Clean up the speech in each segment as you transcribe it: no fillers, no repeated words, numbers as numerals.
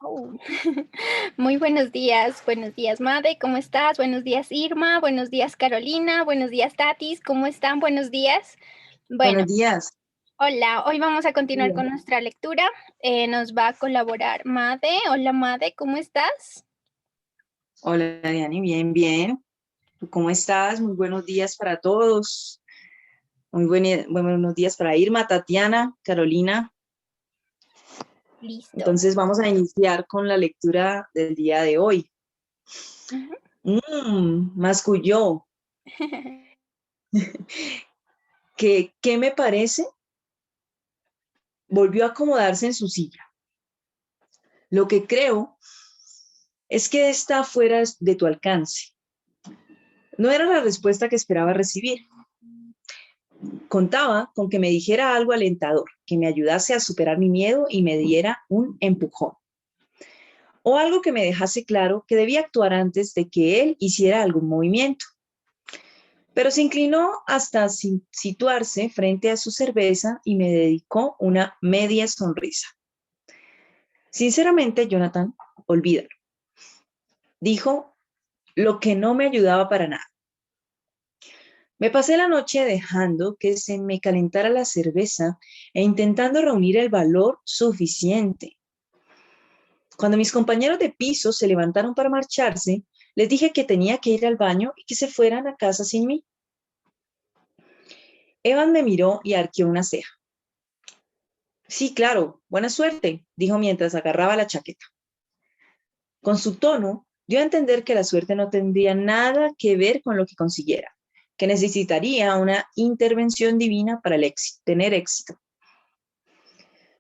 Oh. Muy buenos días, Made, ¿cómo estás? Buenos días, Irma, buenos días, Carolina, buenos días, Tatis, ¿cómo están? Buenos días. Bueno, Buenos días. hola, hoy vamos a continuar Bien. con nuestra lectura. Nos va a colaborar Made. Hola, Made, ¿cómo estás? Hola, Diani, bien, bien. ¿Tú cómo estás? Muy buenos días para todos. Buenos días para Irma, Tatiana, Carolina. Listo. Entonces vamos a iniciar con la lectura del día de hoy. Ujú. Masculló. ¿Qué me parece? Volvió a acomodarse en su silla. Lo que creo es que está fuera de tu alcance. No era la respuesta que esperaba recibir. Contaba con que me dijera algo alentador, que me ayudase a superar mi miedo y me diera un empujón. O algo que me dejase claro que debía actuar antes de que él hiciera algún movimiento. Pero se inclinó hasta situarse frente a su cerveza y me dedicó una media sonrisa. Sinceramente, Jonathan, olvídalo. Dijo lo que no me ayudaba para nada. Me pasé la noche dejando que se me calentara la cerveza e intentando reunir el valor suficiente. Cuando mis compañeros de piso se levantaron para marcharse, les dije que tenía que ir al baño y que se fueran a casa sin mí. Evan me miró y arqueó una ceja. Sí, claro, buena suerte, dijo mientras agarraba la chaqueta. Con su tono, dio a entender que la suerte no tendría nada que ver con lo que consiguiera, que necesitaría una intervención divina para tener éxito.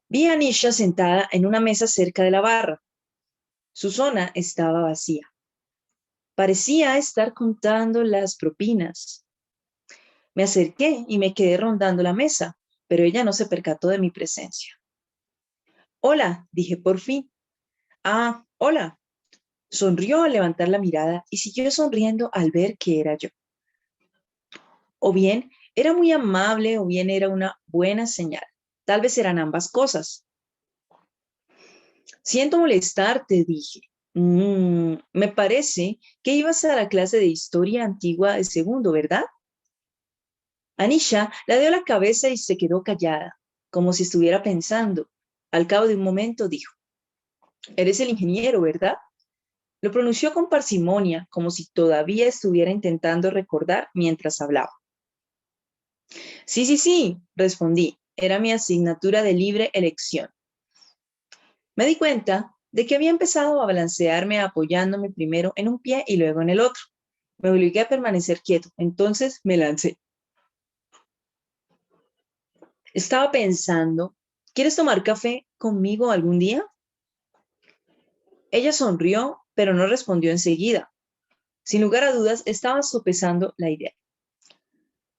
Vi a Nisha sentada en una mesa cerca de la barra. Su zona estaba vacía. Parecía estar contando las propinas. Me acerqué y me quedé rondando la mesa, pero ella no se percató de mi presencia. Hola, dije por fin. Ah, hola. Sonrió al levantar la mirada y siguió sonriendo al ver que era yo. O bien era muy amable o bien era una buena señal. Tal vez eran ambas cosas. Siento molestarte, dije. Me parece que ibas a la clase de historia antigua de segundo, ¿verdad? Anisha le dio la cabeza y se quedó callada, como si estuviera pensando. Al cabo de un momento dijo, eres el ingeniero, ¿verdad? Lo pronunció con parsimonia, como si todavía estuviera intentando recordar mientras hablaba. Sí, sí, sí, respondí. Era mi asignatura de libre elección. Me di cuenta de que había empezado a balancearme apoyándome primero en un pie y luego en el otro. Me obligué a permanecer quieto, entonces me lancé. Estaba pensando, ¿quieres tomar café conmigo algún día? Ella sonrió, pero no respondió enseguida. Sin lugar a dudas, estaba sopesando la idea.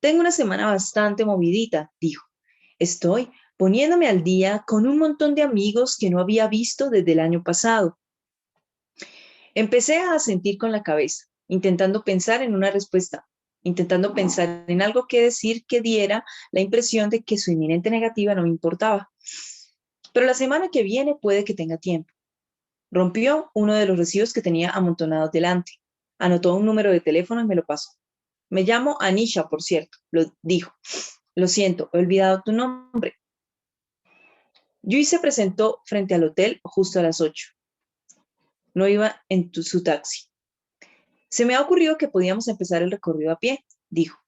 Tengo una semana bastante movidita, dijo. Estoy poniéndome al día con un montón de amigos que no había visto desde el año pasado. Empecé a asentir con la cabeza, intentando pensar en una respuesta, intentando pensar en algo que decir que diera la impresión de que su inminente negativa no me importaba. Pero la semana que viene puede que tenga tiempo. Rompió uno de los recibos que tenía amontonados delante. Anotó un número de teléfono y me lo pasó. Me llamo Anisha, por cierto, lo dijo. Lo siento, he olvidado tu nombre. Yui se presentó frente al hotel justo a las 8. No iba en su taxi. Se me ha ocurrido que podíamos empezar el recorrido a pie, dijo.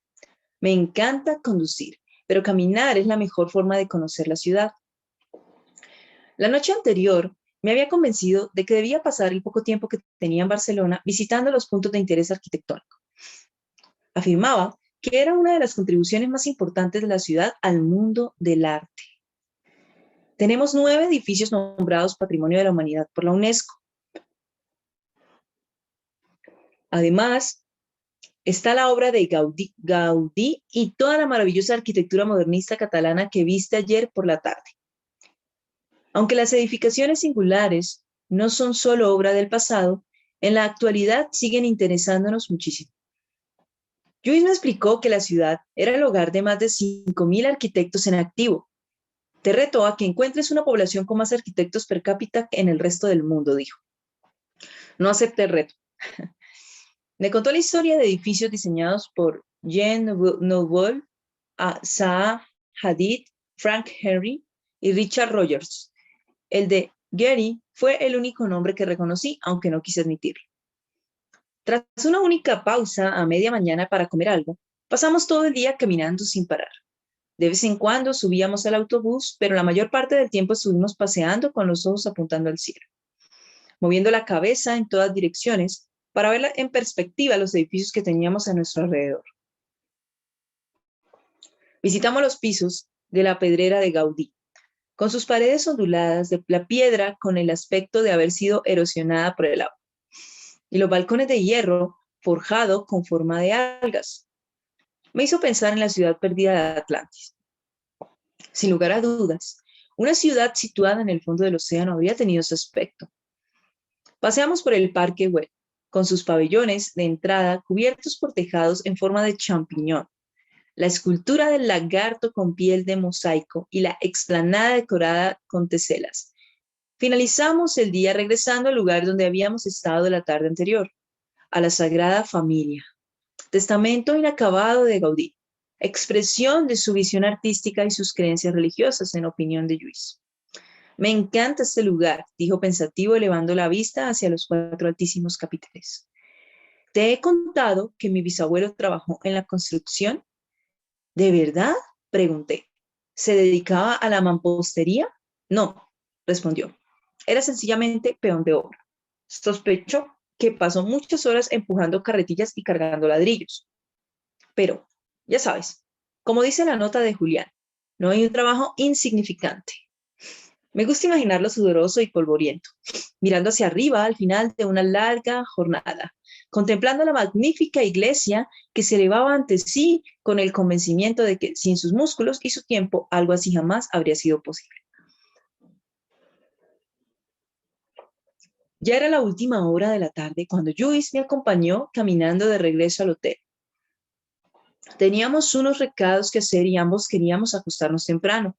Me encanta conducir, pero caminar es la mejor forma de conocer la ciudad. La noche anterior me había convencido de que debía pasar el poco tiempo que tenía en Barcelona visitando los puntos de interés arquitectónico. Afirmaba que era una de las contribuciones más importantes de la ciudad al mundo del arte. Tenemos 9 edificios nombrados Patrimonio de la Humanidad por la UNESCO. Además, está la obra de Gaudí y toda la maravillosa arquitectura modernista catalana que viste ayer por la tarde. Aunque las edificaciones singulares no son solo obra del pasado, en la actualidad siguen interesándonos muchísimo. Lluís me explicó que la ciudad era el hogar de más de 5.000 arquitectos en activo. Te reto a que encuentres una población con más arquitectos per cápita en el resto del mundo, dijo. No acepté el reto. Me contó la historia de edificios diseñados por Jean Nouvel, Zaha Hadid, Frank Henry y Richard Rogers. El de Getty fue el único nombre que reconocí, aunque no quise admitirlo. Tras una única pausa a media mañana para comer algo, pasamos todo el día caminando sin parar. De vez en cuando subíamos al autobús, pero la mayor parte del tiempo estuvimos paseando con los ojos apuntando al cielo, moviendo la cabeza en todas direcciones para ver en perspectiva los edificios que teníamos a nuestro alrededor. Visitamos los pisos de la Pedrera de Gaudí, con sus paredes onduladas de la piedra con el aspecto de haber sido erosionada por el agua, y los balcones de hierro forjado con forma de algas. Me hizo pensar en la ciudad perdida de Atlantis. Sin lugar a dudas, una ciudad situada en el fondo del océano habría tenido ese aspecto. Paseamos por el Parque Güell, con sus pabellones de entrada cubiertos por tejados en forma de champiñón, la escultura del lagarto con piel de mosaico y la explanada decorada con teselas. Finalizamos el día regresando al lugar donde habíamos estado la tarde anterior, a la Sagrada Familia, testamento inacabado de Gaudí, expresión de su visión artística y sus creencias religiosas, en opinión de Lluís. Me encanta este lugar, dijo pensativo, elevando la vista hacia los 4 altísimos capiteles. ¿Te he contado que mi bisabuelo trabajó en la construcción? ¿De verdad?, pregunté. ¿Se dedicaba a la mampostería? No, respondió. Era sencillamente peón de obra. Sospecho que pasó muchas horas empujando carretillas y cargando ladrillos. Pero, ya sabes, como dice la nota de Julián, no hay un trabajo insignificante. Me gusta imaginarlo sudoroso y polvoriento, mirando hacia arriba al final de una larga jornada, contemplando la magnífica iglesia que se elevaba ante sí con el convencimiento de que sin sus músculos y su tiempo algo así jamás habría sido posible. Ya era la última hora de la tarde cuando Lluís me acompañó caminando de regreso al hotel. Teníamos unos recados que hacer y ambos queríamos acostarnos temprano.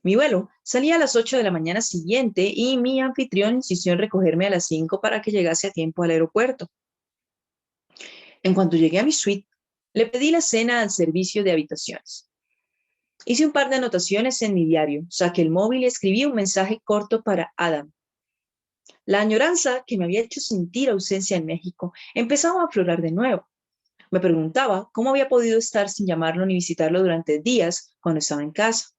Mi vuelo salía a las 8 de la mañana siguiente y mi anfitrión insistió en recogerme a las 5 para que llegase a tiempo al aeropuerto. En cuanto llegué a mi suite, le pedí la cena al servicio de habitaciones. Hice un par de anotaciones en mi diario, saqué el móvil y escribí un mensaje corto para Adam. La añoranza que me había hecho sentir ausencia en México empezaba a aflorar de nuevo. Me preguntaba cómo había podido estar sin llamarlo ni visitarlo durante días cuando estaba en casa.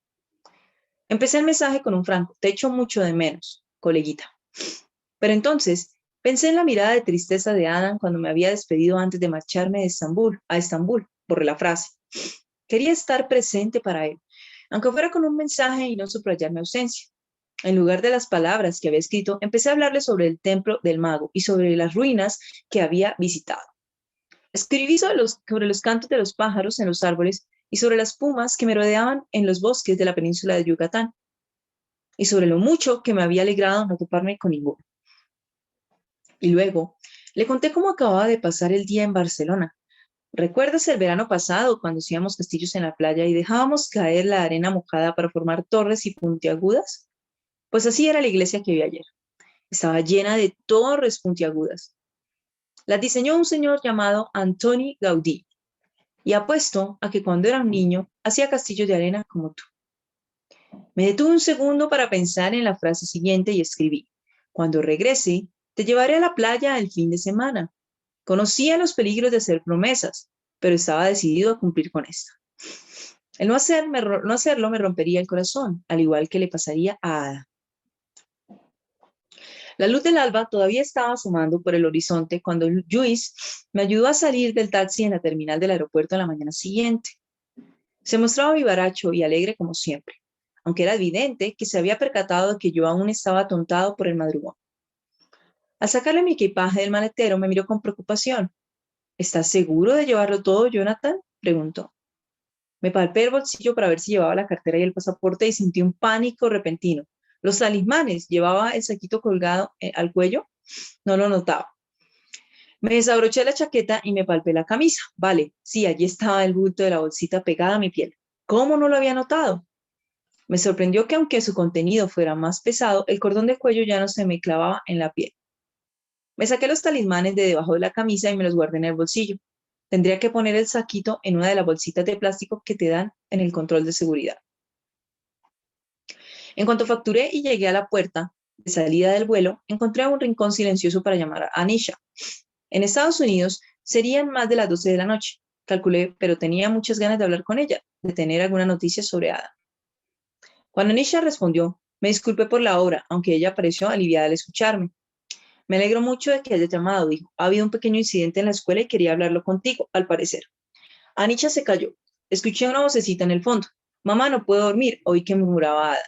Empecé el mensaje con un franco: te echo mucho de menos, coleguita. Pero entonces pensé en la mirada de tristeza de Adam cuando me había despedido antes de marcharme a Estambul. Borré la frase. Quería estar presente para él, aunque fuera con un mensaje y no subrayar mi ausencia. En lugar de las palabras que había escrito, empecé a hablarle sobre el templo del mago y sobre las ruinas que había visitado. Escribí sobre los cantos de los pájaros en los árboles y sobre las pumas que me rodeaban en los bosques de la península de Yucatán, y sobre lo mucho que me había alegrado no toparme con ninguno. Y luego le conté cómo acababa de pasar el día en Barcelona. ¿Recuerdas el verano pasado cuando hacíamos castillos en la playa y dejábamos caer la arena mojada para formar torres y puntiagudas? Pues así era la iglesia que vi ayer. Estaba llena de torres puntiagudas. Las diseñó un señor llamado Antoni Gaudí, y apuesto a que cuando era un niño hacía castillos de arena como tú. Me detuve un segundo para pensar en la frase siguiente y escribí: cuando regrese, te llevaré a la playa el fin de semana. Conocía los peligros de hacer promesas, pero estaba decidido a cumplir con esta. El no hacerlo me rompería el corazón, al igual que le pasaría a Ada. La luz del alba todavía estaba asomando por el horizonte cuando Lluís me ayudó a salir del taxi en la terminal del aeropuerto en la mañana siguiente. Se mostraba vivaracho y alegre como siempre, aunque era evidente que se había percatado de que yo aún estaba atontado por el madrugón. Al sacarle mi equipaje del maletero me miró con preocupación. ¿Estás seguro de llevarlo todo, Jonathan?, preguntó. Me palpé el bolsillo para ver si llevaba la cartera y el pasaporte y sentí un pánico repentino. Los talismanes, ¿llevaba el saquito colgado al cuello? No lo notaba. Me desabroché la chaqueta y me palpé la camisa. Vale, sí, allí estaba el bulto de la bolsita pegada a mi piel. ¿Cómo no lo había notado? Me sorprendió que aunque su contenido fuera más pesado, el cordón de cuello ya no se me clavaba en la piel. Me saqué los talismanes de debajo de la camisa y me los guardé en el bolsillo. Tendría que poner el saquito en una de las bolsitas de plástico que te dan en el control de seguridad. En cuanto facturé y llegué a la puerta de salida del vuelo, encontré un rincón silencioso para llamar a Anisha. En Estados Unidos serían más de las 12 de la noche, calculé, pero tenía muchas ganas de hablar con ella, de tener alguna noticia sobre Ada. Cuando Anisha respondió, me disculpé por la hora, aunque ella pareció aliviada al escucharme. Me alegro mucho de que hayas llamado, dijo. Ha habido un pequeño incidente en la escuela y quería hablarlo contigo, al parecer. Anisha se calló. Escuché una vocecita en el fondo. Mamá, no puedo dormir, oí que murmuraba Ada.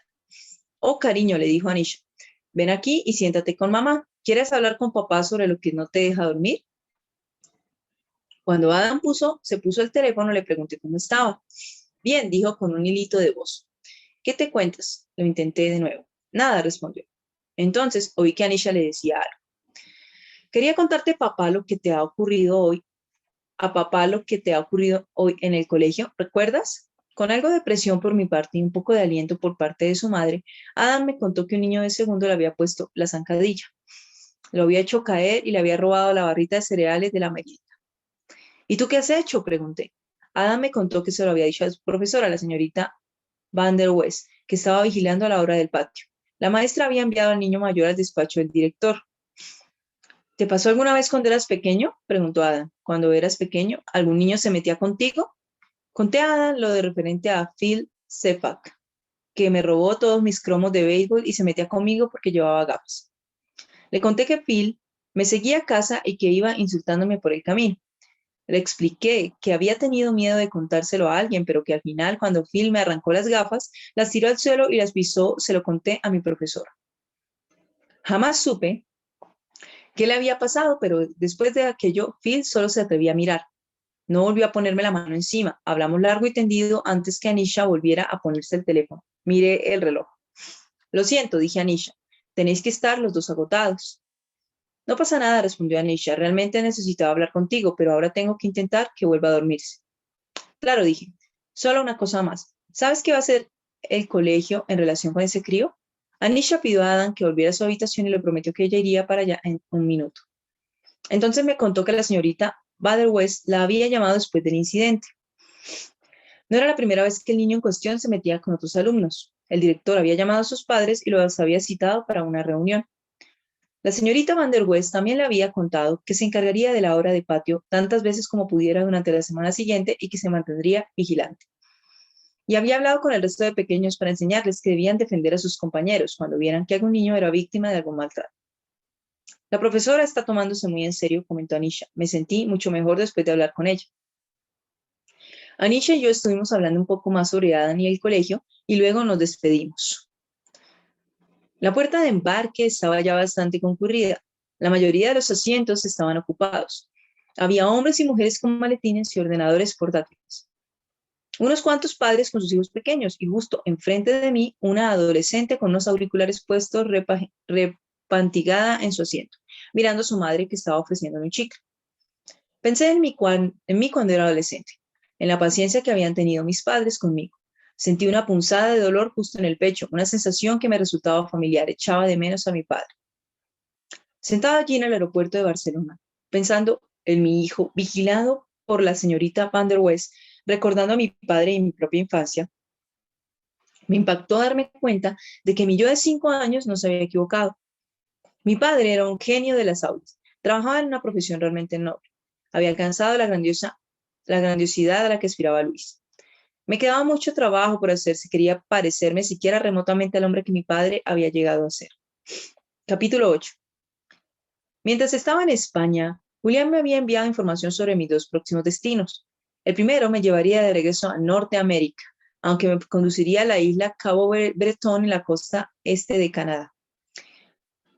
Oh, cariño, le dijo Anisha. Ven aquí y siéntate con mamá. ¿Quieres hablar con papá sobre lo que no te deja dormir? Cuando Adam se puso el teléfono, le pregunté cómo estaba. Bien, dijo con un hilito de voz. ¿Qué te cuentas? Lo intenté de nuevo. Nada, respondió. Entonces oí que Anisha le decía algo. Quería contarte, papá, lo que te ha ocurrido hoy, a papá lo que te ha ocurrido hoy en el colegio. ¿Recuerdas? Con algo de presión por mi parte y un poco de aliento por parte de su madre, Adam me contó que un niño de segundo le había puesto la zancadilla. Lo había hecho caer y le había robado la barrita de cereales de la merienda. ¿Y tú qué has hecho? Pregunté. Adam me contó que se lo había dicho a su profesora, la señorita Van der West, que estaba vigilando a la hora del patio. La maestra había enviado al niño mayor al despacho del director. ¿Te pasó alguna vez cuando eras pequeño? Preguntó Adam. Cuando eras pequeño, ¿algún niño se metía contigo? Conté a Adam lo de referente a Phil Sepak, que me robó todos mis cromos de béisbol y se metía conmigo porque llevaba gafas. Le conté que Phil me seguía a casa y que iba insultándome por el camino. Le expliqué que había tenido miedo de contárselo a alguien, pero que al final, cuando Phil me arrancó las gafas, las tiró al suelo y las pisó, se lo conté a mi profesora. Jamás supe qué le había pasado, pero después de aquello, Phil solo se atrevía a mirar. No volvió a ponerme la mano encima. Hablamos largo y tendido antes que Anisha volviera a ponerse el teléfono. Miré el reloj. Lo siento, dije a Anisha. Tenéis que estar los dos agotados. No pasa nada, respondió Anisha. Realmente necesitaba hablar contigo, pero ahora tengo que intentar que vuelva a dormirse. Claro, dije. Solo una cosa más. ¿Sabes qué va a hacer el colegio en relación con ese crío? Anisha pidió a Adam que volviera a su habitación y le prometió que ella iría para allá en un minuto. Entonces me contó que la señorita Bader West la había llamado después del incidente. No era la primera vez que el niño en cuestión se metía con otros alumnos. El director había llamado a sus padres y los había citado para una reunión. La señorita Van der West también le había contado que se encargaría de la hora de patio tantas veces como pudiera durante la semana siguiente y que se mantendría vigilante. Y había hablado con el resto de pequeños para enseñarles que debían defender a sus compañeros cuando vieran que algún niño era víctima de algún maltrato. La profesora está tomándose muy en serio, comentó Anisha. Me sentí mucho mejor después de hablar con ella. Anisha y yo estuvimos hablando un poco más sobre Adam y el colegio y luego nos despedimos. La puerta de embarque estaba ya bastante concurrida. La mayoría de los asientos estaban ocupados. Había hombres y mujeres con maletines y ordenadores portátiles. Unos cuantos padres con sus hijos pequeños y justo enfrente de mí una adolescente con unos auriculares puestos repantigada en su asiento, mirando a su madre que estaba ofreciéndole un chicle. Pensé en mí cuando era adolescente, en la paciencia que habían tenido mis padres conmigo. Sentí una punzada de dolor justo en el pecho, una sensación que me resultaba familiar, echaba de menos a mi padre. Sentado allí en el aeropuerto de Barcelona, pensando en mi hijo, vigilado por la señorita Van der West, recordando a mi padre y mi propia infancia, me impactó darme cuenta de que mi yo de 5 años no se había equivocado. Mi padre era un genio de las aulas, trabajaba en una profesión realmente noble, había alcanzado la grandiosidad a la que aspiraba Luis. Me quedaba mucho trabajo por hacer si quería parecerme siquiera remotamente al hombre que mi padre había llegado a ser. Capítulo 8. Mientras estaba en España, Julián me había enviado información sobre mis dos próximos destinos. El primero me llevaría de regreso a Norteamérica, aunque me conduciría a la isla Cabo Bretón en la costa este de Canadá.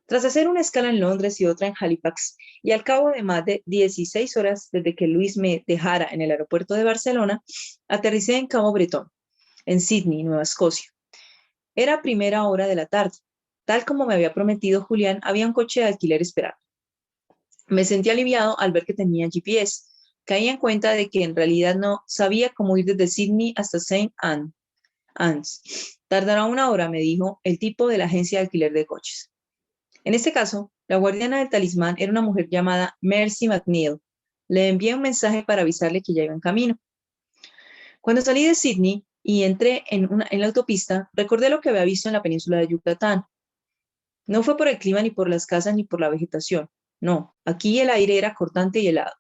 Tras hacer una escala en Londres y otra en Halifax, y al cabo de más de 16 horas desde que Luis me dejara en el aeropuerto de Barcelona, aterricé en Cabo Bretón, en Sydney, Nueva Escocia. Era primera hora de la tarde. Tal como me había prometido Julián, había un coche de alquiler esperando. Me sentí aliviado al ver que tenía GPS. Caí en cuenta de que en realidad no sabía cómo ir desde Sydney hasta St. Anne's. Tardará una hora, me dijo el tipo de la agencia de alquiler de coches. En este caso, la guardiana del talismán era una mujer llamada Mercy McNeil. Le envié un mensaje para avisarle que ya iba en camino. Cuando salí de Sydney y entré en la autopista, recordé lo que había visto en la península de Yucatán. No fue por el clima, ni por las casas, ni por la vegetación. No, aquí el aire era cortante y helado.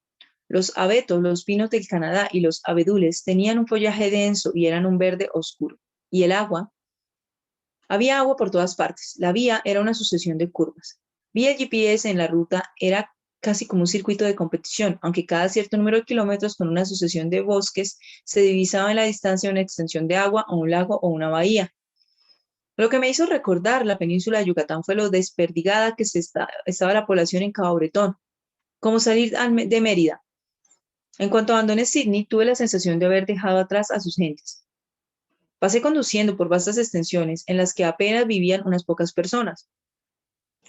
Los abetos, los pinos del Canadá y los abedules tenían un follaje denso y eran un verde oscuro. Y el agua, había agua por todas partes. La vía era una sucesión de curvas. Vi el GPS en la ruta, era casi como un circuito de competición, aunque cada cierto número de kilómetros con una sucesión de bosques se divisaba en la distancia una extensión de agua o un lago o una bahía. Lo que me hizo recordar la península de Yucatán fue lo desperdigada que estaba la población en Cabo Bretón, como salir de Mérida. En cuanto abandoné Sydney, tuve la sensación de haber dejado atrás a sus gentes. Pasé conduciendo por vastas extensiones en las que apenas vivían unas pocas personas.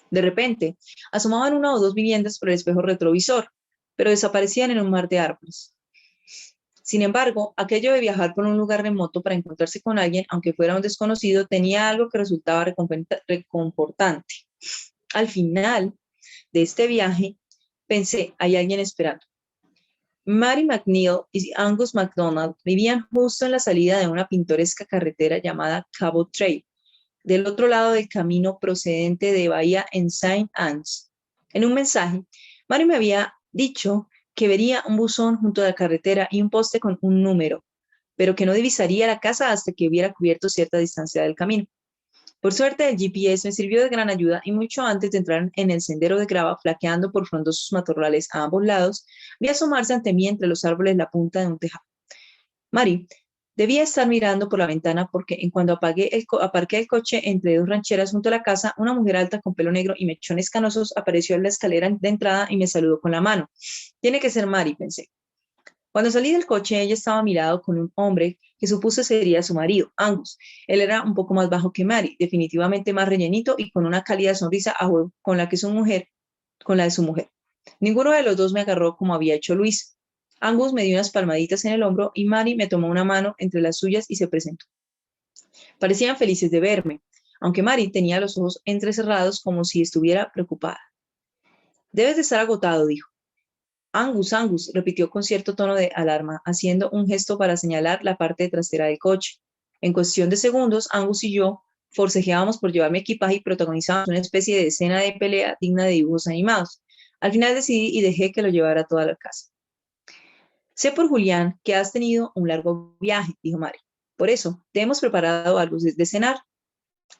De repente, asomaban una o dos viviendas por el espejo retrovisor, pero desaparecían en un mar de árboles. Sin embargo, aquello de viajar por un lugar remoto para encontrarse con alguien, aunque fuera un desconocido, tenía algo que resultaba reconfortante. Al final de este viaje, pensé, hay alguien esperando. Mary McNeil y Angus MacDonald vivían justo en la salida de una pintoresca carretera llamada Cabo Trail, del otro lado del camino procedente de Bahía en Saint Anne's. En un mensaje, Mary me había dicho que vería un buzón junto a la carretera y un poste con un número, pero que no divisaría la casa hasta que hubiera cubierto cierta distancia del camino. Por suerte, el GPS me sirvió de gran ayuda y mucho antes de entrar en el sendero de grava, flaqueando por frondosos matorrales a ambos lados, vi asomarse ante mí entre los árboles la punta de un tejado. Mari debía estar mirando por la ventana porque en cuando aparqué el coche entre dos rancheras junto a la casa, una mujer alta con pelo negro y mechones canosos apareció en la escalera de entrada y me saludó con la mano. Tiene que ser Mari, pensé. Cuando salí del coche, ella estaba a mi lado con un hombre que supuse sería su marido, Angus. Él era un poco más bajo que Mary, definitivamente más rellenito y con una cálida sonrisa con la que su mujer, con la de su mujer. Ninguno de los dos me agarró como había hecho Luis. Angus me dio unas palmaditas en el hombro y Mary me tomó una mano entre las suyas y se presentó. Parecían felices de verme, aunque Mary tenía los ojos entrecerrados como si estuviera preocupada. Debes de estar agotado, dijo. Angus, Angus, repitió con cierto tono de alarma, haciendo un gesto para señalar la parte trasera del coche. En cuestión de segundos, Angus y yo forcejeábamos por llevar mi equipaje y protagonizábamos una especie de escena de pelea digna de dibujos animados. Al final decidí y dejé que lo llevara a toda la casa. Sé por Julián que has tenido un largo viaje, dijo Mari. Por eso, te hemos preparado algo de cenar.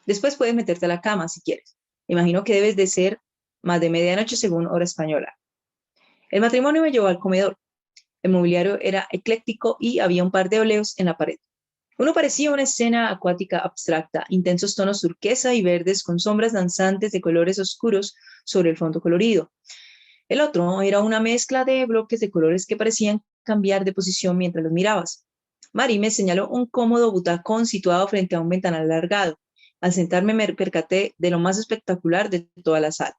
Después puedes meterte a la cama si quieres. Imagino que debes de ser más de medianoche según hora española. El matrimonio me llevó al comedor. El mobiliario era ecléctico y había un par de óleos en la pared. Uno parecía una escena acuática abstracta, intensos tonos turquesa y verdes con sombras danzantes de colores oscuros sobre el fondo colorido. El otro era una mezcla de bloques de colores que parecían cambiar de posición mientras los mirabas. Mari me señaló un cómodo butacón situado frente a un ventanal alargado. Al sentarme me percaté de lo más espectacular de toda la sala.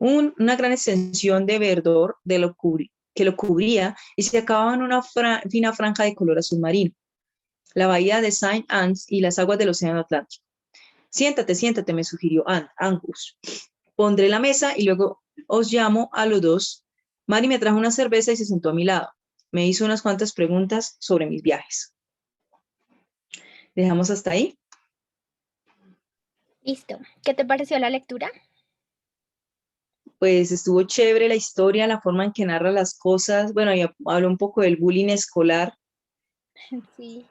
Una gran extensión de verdor que lo cubría y se acababa en una fina franja de color azul marino, la bahía de Saint Anne's y las aguas del Océano Atlántico. Siéntate, siéntate, me sugirió Angus. Pondré la mesa y luego os llamo a los dos. Mari me trajo una cerveza y se sentó a mi lado. Me hizo unas cuantas preguntas sobre mis viajes. ¿Dejamos hasta ahí? Listo. ¿Qué te pareció la lectura? Pues estuvo chévere la historia, la forma en que narra las cosas. Bueno, y habló un poco del bullying escolar. Sí.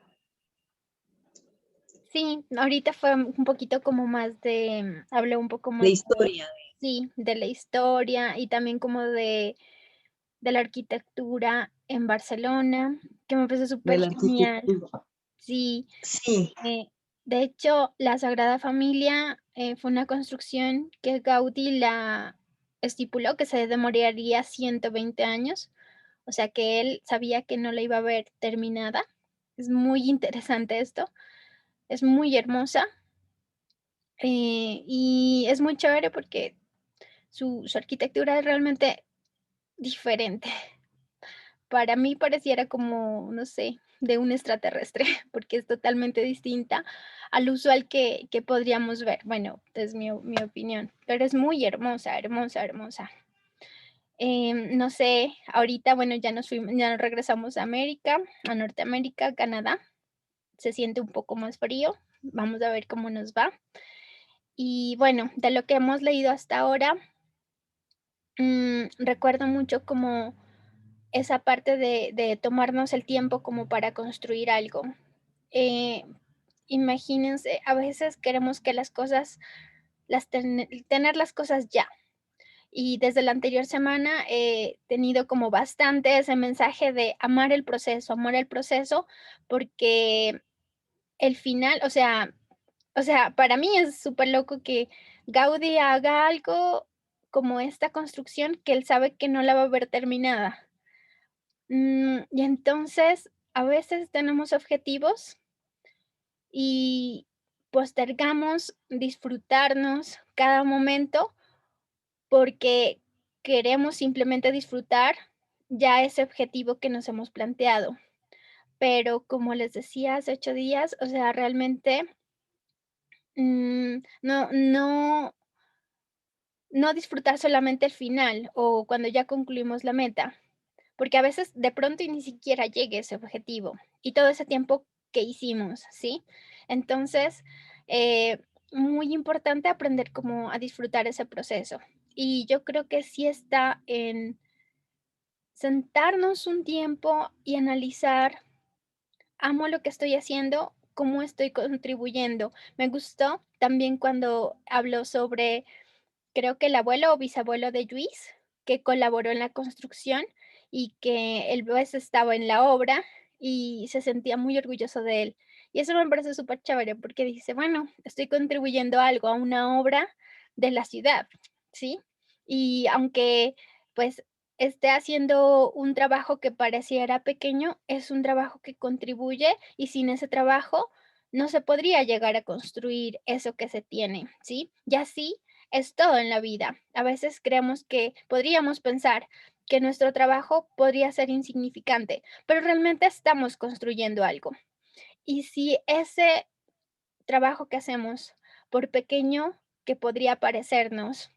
Sí, ahorita fue un poquito como más de, habló un poco De más de, historia, sí, de la historia y también como de la arquitectura en Barcelona, que me parece de súper la genial. arquitectura. Sí, Sí, eh, de hecho, la Sagrada Familia fue una construcción que Gaudí la estipuló que se demoraría 120 años, o sea que él sabía que no la iba a ver terminada. Es muy interesante esto, es muy hermosa y es muy chévere porque su arquitectura es realmente diferente. Para mí pareciera como, no sé, de un extraterrestre, porque es totalmente distinta al usual que podríamos ver. Bueno, es mi opinión, pero es muy hermosa, hermosa, hermosa. No sé, ahorita, bueno, ya nos regresamos a América, a Norteamérica, Canadá. Se siente un poco más frío. Vamos a ver cómo nos va. Y bueno, de lo que hemos leído hasta ahora, recuerdo mucho como esa parte de tomarnos el tiempo como para construir algo. Eh, Imagínense, a veces queremos que las cosas, tener las cosas ya. Y desde la anterior semana he tenido como bastante ese mensaje de amar el proceso, porque el final, o sea, para mí es súper loco que Gaudí haga algo como esta construcción que él sabe que no la va a ver terminada. Y entonces, a veces tenemos objetivos y postergamos disfrutarnos cada momento porque queremos simplemente disfrutar ya ese objetivo que nos hemos planteado. Pero como les decía hace 8 días, o sea, realmente, no disfrutar solamente el final o cuando ya concluimos la meta, porque a veces de pronto y ni siquiera llegue ese objetivo y todo ese tiempo que hicimos, ¿sí? Entonces, muy importante aprender cómo a disfrutar ese proceso. Y yo creo que sí está en sentarnos un tiempo y analizar, amo lo que estoy haciendo, cómo estoy contribuyendo. Me gustó también cuando habló sobre, creo que el abuelo o bisabuelo de Luis, que colaboró en la construcción y que él pues estaba en la obra y se sentía muy orgulloso de él. Y eso me parece súper chévere porque dice, bueno, estoy contribuyendo algo a una obra de la ciudad, ¿sí? Y aunque pues esté haciendo un trabajo que pareciera pequeño, es un trabajo que contribuye y sin ese trabajo no se podría llegar a construir eso que se tiene, ¿sí? Y así es todo en la vida. A veces creemos que podríamos pensar que nuestro trabajo podría ser insignificante, pero realmente estamos construyendo algo. Y si ese trabajo que hacemos, por pequeño que podría parecernos,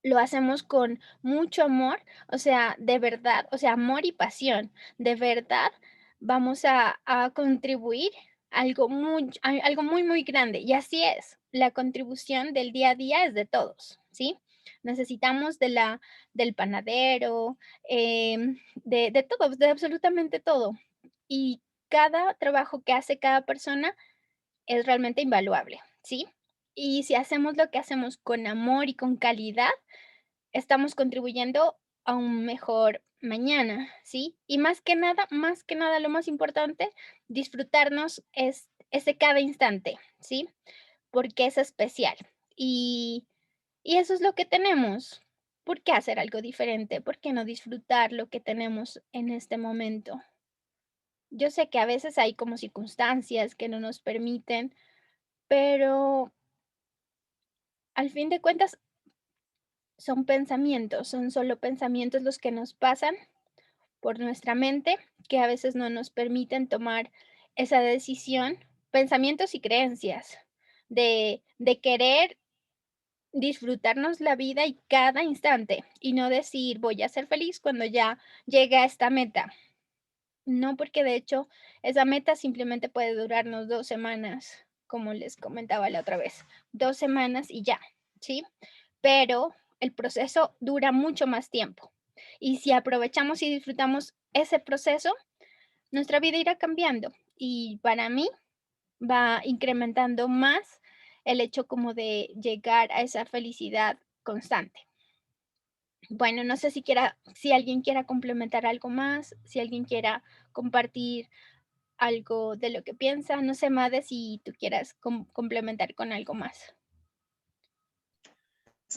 lo hacemos con mucho amor, o sea, de verdad, o sea, amor y pasión, de verdad, vamos a contribuir algo muy, muy grande. Y así es, la contribución del día a día es de todos, ¿sí? Necesitamos del panadero, de todo, de absolutamente todo. Y cada trabajo que hace cada persona es realmente invaluable, ¿sí? Y si hacemos lo que hacemos con amor y con calidad, estamos contribuyendo a un mejor mañana, ¿sí? Y más que nada, lo más importante, disfrutarnos es ese cada instante, ¿sí? Porque es especial. Y, y eso es lo que tenemos. ¿Por qué hacer algo diferente? ¿Por qué no disfrutar lo que tenemos en este momento? Yo sé que a veces hay como circunstancias que no nos permiten, pero al fin de cuentas son solo pensamientos los que nos pasan por nuestra mente, que a veces no nos permiten tomar esa decisión, pensamientos y creencias de querer disfrutarnos la vida y cada instante y no decir voy a ser feliz cuando ya llegue a esta meta. No, porque de hecho esa meta simplemente puede durarnos 2 semanas, como les comentaba la otra vez, 2 semanas y ya, ¿sí? Pero el proceso dura mucho más tiempo. Y si aprovechamos y disfrutamos ese proceso, nuestra vida irá cambiando. Y para mí va incrementando más el hecho como de llegar a esa felicidad constante. Bueno, no sé si alguien quiera complementar algo más, si alguien quiera compartir algo de lo que piensa. No sé, Made, si tú quieras complementar con algo más.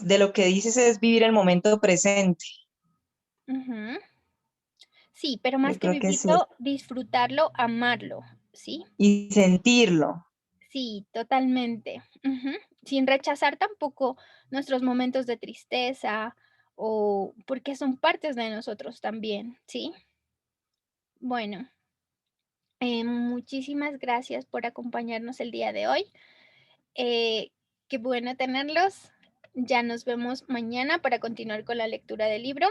De lo que dices es vivir el momento presente. Ujú. Sí, pero más Yo que creo que sí. vivirlo, disfrutarlo, amarlo, ¿sí? Y sentirlo. Sí, totalmente. Ujú. Sin rechazar tampoco nuestros momentos de tristeza o porque son partes de nosotros también, ¿sí? Bueno, Muchísimas gracias por acompañarnos el día de hoy. Eh, Qué bueno tenerlos. Ya nos vemos mañana para continuar con la lectura del libro.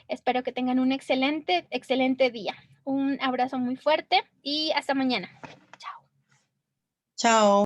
Espero que tengan un excelente, excelente día. Un abrazo muy fuerte y hasta mañana. Chao. Chao.